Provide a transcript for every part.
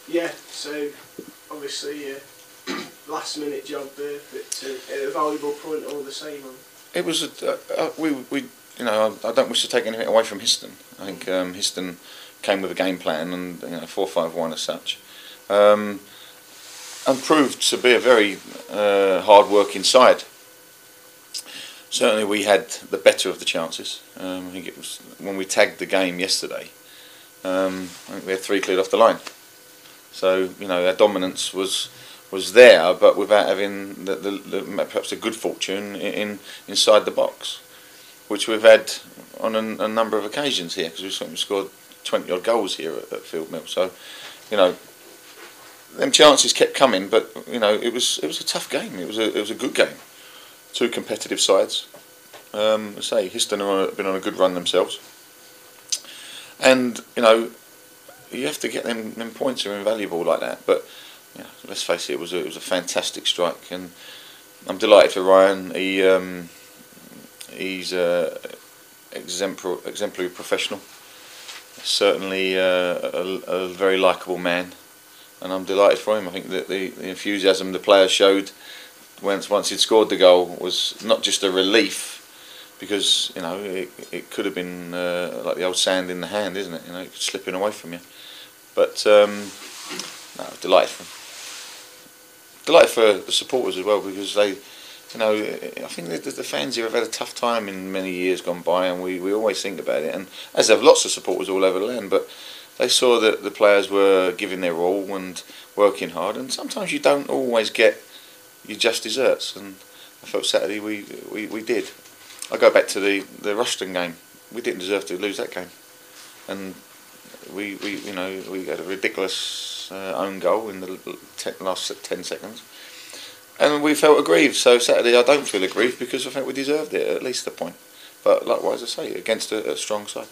Yeah, so obviously last minute job, but a valuable point all the same. It was we you know, I don't wish to take anything away from Histon. I think Histon came with a game plan and 4-5-1 as such, and proved to be a very hard working side. Certainly we had the better of the chances. I think it was when we tagged the game yesterday. I think we had 3 cleared off the line. So our dominance was there, but without having perhaps the good fortune inside the box, which we've had on a number of occasions here, because we've scored 20 odd goals here at Field Mill. So them chances kept coming, but it was a tough game. It was a good game. 2 competitive sides. I say Histon have been on a good run themselves, and you have to get them points are invaluable like that. But let's face it, it was a fantastic strike, and I'm delighted for Ryan. He's exemplary professional. Certainly a very likeable man, and I'm delighted for him. I think that the enthusiasm the players showed once he'd scored the goal was not just a relief, because it could have been like the old sand in the hand, isn't it? It's slipping away from you. But delighted for him. Delighted for the supporters as well, because they, I think the fans here have had a tough time in many years gone by, and we always think about it, and as have lots of supporters all over the land. But they saw that the players were giving their all and working hard, and sometimes you don't always get your just desserts, and I felt Saturday we did. I go back to the Rushton game. We didn't deserve to lose that game, and we had a ridiculous own goal in the last 10 seconds, and we felt aggrieved. So Saturday I don't feel aggrieved, because I think we deserved it, at least a point. But likewise, I say, against a strong side.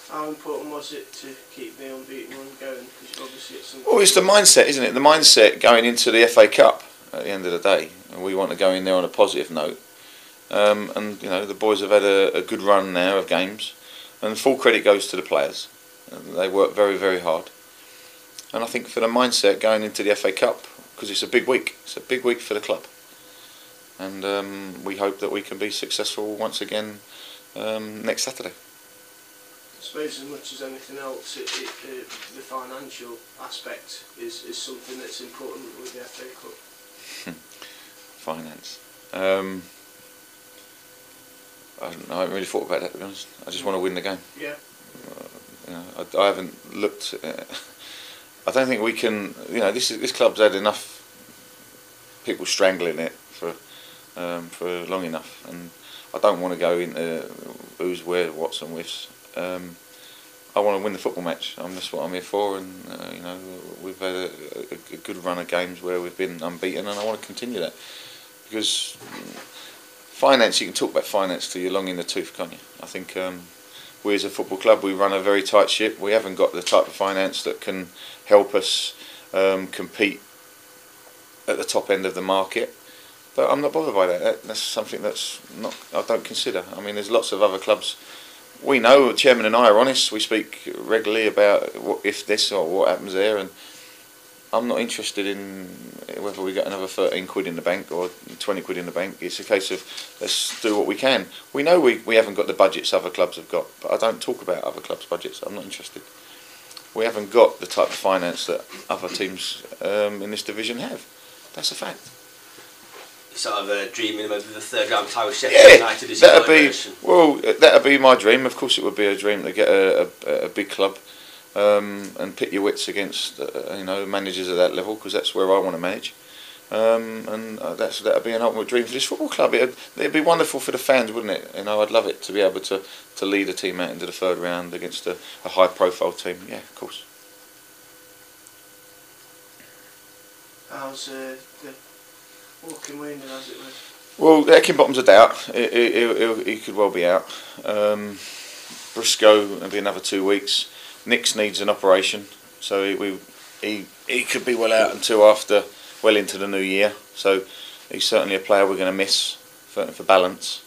How important was it to keep the unbeaten run going? Because obviously it's the mindset, isn't it? The mindset going into the FA Cup at the end of the day, and we want to go in there on a positive note. And the boys have had a good run now of games, and full credit goes to the players. They work very, very hard, and I think for the mindset going into the FA Cup, because it's a big week. It's a big week for the club, and we hope that we can be successful once again next Saturday. I suppose as much as anything else, the financial aspect is something that's important with the FA Cup. Finance. I haven't really thought about that, to be honest. I just want to win the game. Yeah. I haven't looked. I don't think we can. This club's had enough people strangling it for long enough, and I don't want to go into who's where, what's and whiffs. I want to win the football match. That's what I'm here for, and we've had a good run of games where we've been unbeaten, and I want to continue that, because finance, you can talk about finance till you're long in the tooth, can't you? I think we as a football club, we run a very tight ship. We haven't got the type of finance that can help us compete at the top end of the market. But I'm not bothered by that. That's something that's not, I don't consider. I mean, there's lots of other clubs. We know, the chairman and I are honest. We speak regularly about what if this or what happens there, and I'm not interested in whether we get another 13 quid in the bank or 20 quid in the bank. It's a case of let's do what we can. We know we haven't got the budgets other clubs have got, but I don't talk about other clubs' budgets. I'm not interested. We haven't got the type of finance that other teams in this division have. That's a fact. Sort of dreaming of the third round tie with Sheffield United. That'd be my dream. Of course, it would be a dream to get a big club and pit your wits against managers at that level, because that's where I want to manage. That'd be an ultimate dream for this football club. It'd be wonderful for the fans, wouldn't it? I'd love it to be able to lead a team out into the third round against a high profile team. Yeah, of course. How's the walking wounded, as it was? Well, Eckenbottom's a doubt. He could well be out. Briscoe will be another 2 weeks. Nix needs an operation, so he could be well out until well into the new year. So he's certainly a player we're going to miss for balance.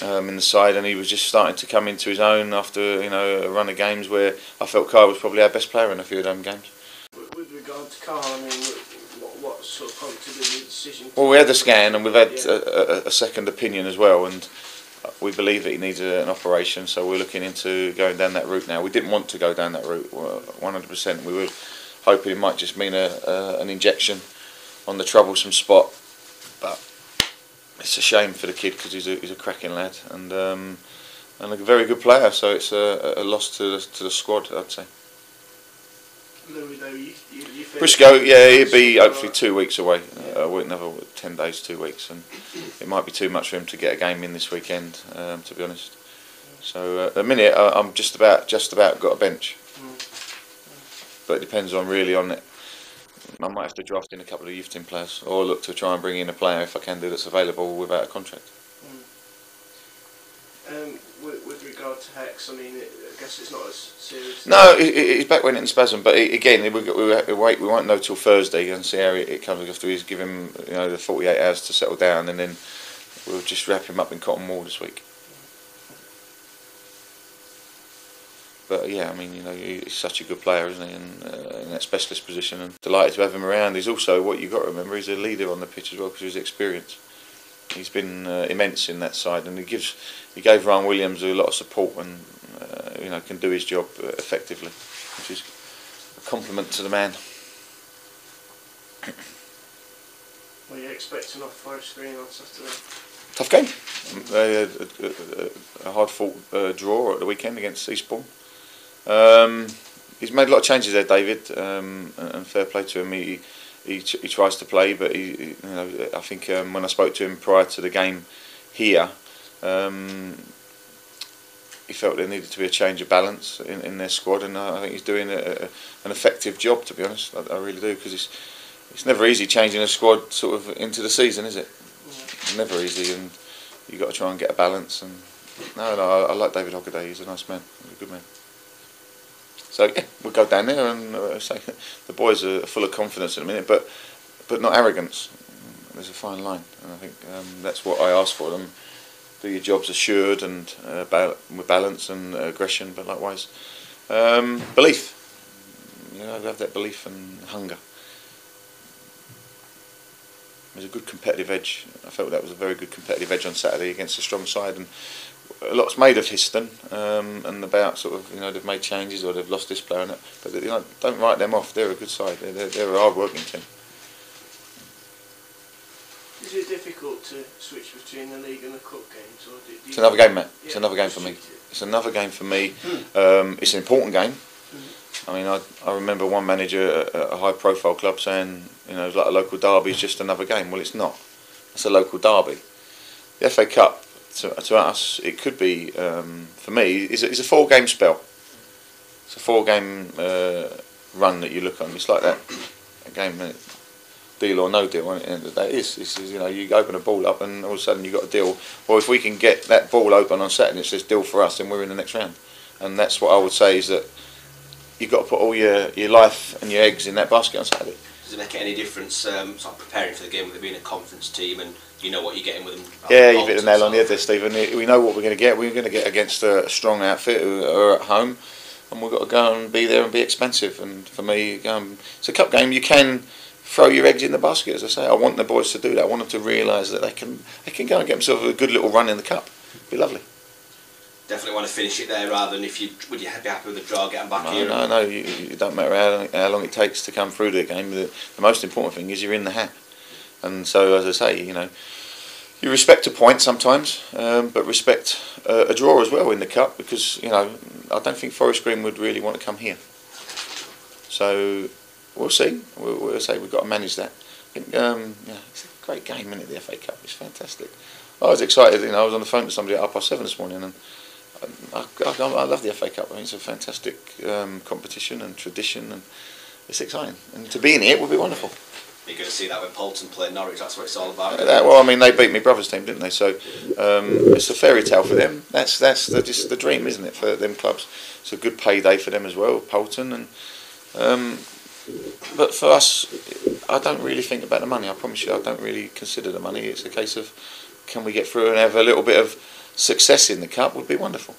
in the side, and he was just starting to come into his own after a run of games where I felt Kai was probably our best player in a few of them games. With regard to Kai, I mean, what sort of prompted the decision? Well, we had the scan, and we've had a second opinion as well, and we believe that he needs an operation, so we're looking into going down that route now. We didn't want to go down that route 100%. We were hoping it might just mean an injection on the troublesome spot, but it's a shame for the kid because he's a cracking lad and a very good player. So it's a loss to the squad, I'd say. Louis, though, you Briscoe, yeah, he'll be hopefully 2 weeks away. Another 10 days, 2 weeks, and it might be too much for him to get a game in this weekend, to be honest. So at the minute, I'm just about got a bench, but it depends on it. I might have to draft in a couple of youth team players, or look to try and bring in a player if I can do that's available without a contract. With regard to Hex, I mean, I guess it's not as serious. No, he's back went in spasm, but again, we won't know till Thursday and see how it comes. After he's give him the 48 hours to settle down, and then we'll just wrap him up in cotton wool this week. But yeah, I mean, he's such a good player, isn't he? And in that specialist position, and delighted to have him around. He's also, what you've got to remember, he's a leader on the pitch as well because of his experience. He's been immense in that side, and he gave Ryan Williams a lot of support, and can do his job effectively, which is a compliment to the man. What are you expecting off Forest Green on Saturday? Tough game. They had a hard-fought draw at the weekend against Eastbourne. He's made a lot of changes there, David, and fair play to him. He tries to play, but I think when I spoke to him prior to the game here, he felt there needed to be a change of balance in their squad, and I think he's doing an effective job, to be honest. I really do, because it's never easy changing a squad sort of into the season, is it? It's never easy, and you've got to try and get a balance. And I like David Hockaday. He's a nice man, he's a good man. So yeah, we'll go down there and say the boys are full of confidence in a minute, but not arrogance. There's a fine line, and I think that's what I ask for them. Do your jobs assured and with balance and aggression, but likewise belief. Have that belief and hunger. There's a good competitive edge. I felt that was a very good competitive edge on Saturday against a strong side, and a lot's made of Histon and about sort of they've made changes or they've lost this player and that, but don't write them off. They're a good side. They're a hard working team. Is it difficult to switch between the league and the cup games, or it's another game, Matt. It's another game for me. It's another game for me. It's an important game. I mean, I remember one manager at a high profile club saying, it's like a local derby is just another game. Well, it's not. It's a local derby. The FA Cup, to us, it could be, for me, is a 4-game spell. It's a 4-game run that you look on. It's like that, a game, deal or no deal. At the end of the day, it's you open a ball up and all of a sudden you've got a deal. Well, if we can get that ball open on Saturday, it says deal for us, then we're in the next round. And that's what I would say, is that you've got to put all your life and your eggs in that basket on Saturday. Does it make any difference, sort of preparing for the game with it being a conference team and you know what you're getting with them? Yeah, you hit the nail on the head there, Stephen. We know what we're going to get. We're going to get against a strong outfit who are at home, and we've got to go and be there and be expensive. And for me, it's a cup game. You can throw your eggs in the basket, as I say. I want the boys to do that. I want them to realise that they can go and get themselves a good little run in the cup. It'd be lovely. Definitely want to finish it there rather than would you be happy with the draw, get them back here? No, it don't matter how long it takes to come through the game. The most important thing is you're in the hat. And so, as I say, you respect a point sometimes, but respect a draw as well in the cup, because I don't think Forest Green would really want to come here. So we'll see. We'll say we've got to manage that. I think it's a great game, isn't it? The FA Cup, it's fantastic. I was excited. I was on the phone to somebody at 7:30 this morning, and I love the FA Cup. I mean, it's a fantastic competition and tradition, and it's exciting. And to be in it would be wonderful. You're going to see that when Bolton play Norwich. That's what it's all about. Well, I mean, they beat my brother's team, didn't they? So it's a fairy tale for them. That's just the dream, isn't it, for them clubs? It's a good payday for them as well, Bolton. And but for us, I don't really think about the money. I promise you, I don't really consider the money. It's a case of, can we get through and have a little bit of success in the cup would be wonderful.